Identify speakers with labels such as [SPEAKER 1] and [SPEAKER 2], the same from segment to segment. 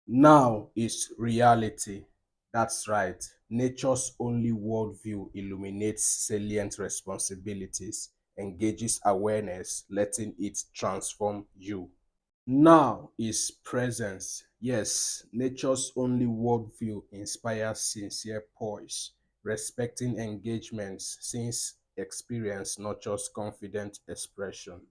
[SPEAKER 1] Now is reality. That's right. Nature's only worldview illuminates salient responsibilities, engages awareness, letting it transform you. Now is presence. Yes, nature's only worldview inspires sincere poise, respecting engagements since experience nurtures confident expression.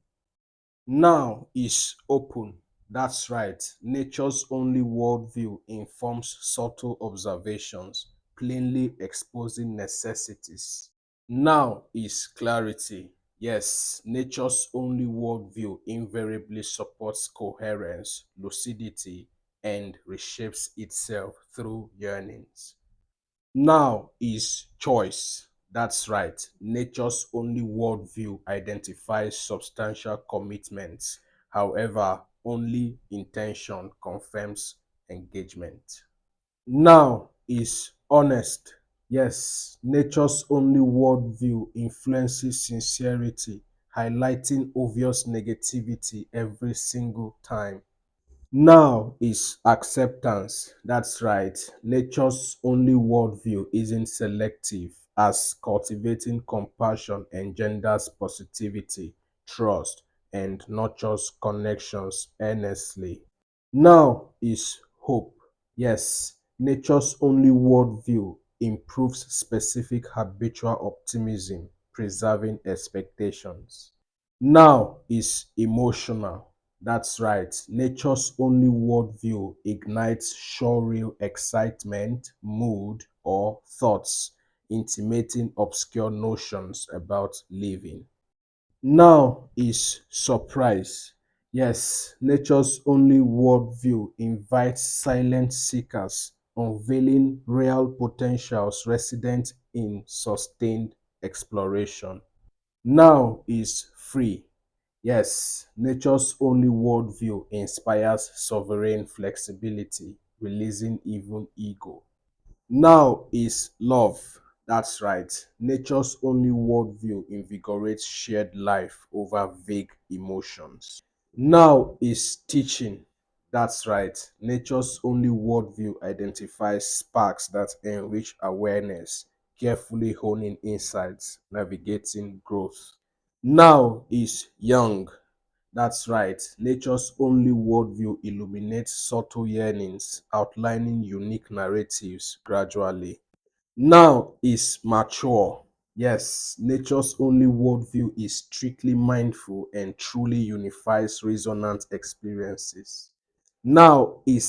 [SPEAKER 1] Now is open. That's right. Nature's only worldview informs subtle observations, plainly exposing necessities. Now is clarity. Yes, nature's only worldview invariably supports coherence, lucidity, and reshapes itself through yearnings. Now is choice. That's right. Nature's only worldview identifies substantial commitments. However, only intention confirms engagement. Now is honest. Yes, nature's only worldview influences sincerity, highlighting obvious negativity every single time. Now is acceptance. That's right. Nature's only worldview isn't selective, as cultivating compassion engenders positivity, trust, and nurtures connections earnestly. Now is hope. Yes, nature's only worldview improves specific habitual optimism, preserving expectations. Now is emotional. That's right. Nature's only worldview ignites surreal excitement, mood, or thoughts, intimating obscure notions about living. Now is surprise. Yes, nature's only worldview invites silent seekers, unveiling real potentials resident in sustained exploration. Now is free. Yes, nature's only worldview inspires sovereign flexibility, releasing even ego. Now is love. That's right. Nature's only worldview invigorates shared life over vague emotions. Now is teaching. That's right. Nature's only worldview identifies sparks that enrich awareness, carefully honing insights, navigating growth. Now is young. That's right. Nature's only worldview illuminates subtle yearnings, outlining unique narratives gradually. Now is mature. Yes, nature's only worldview is strictly mindful and truly unifies resonant experiences. Now is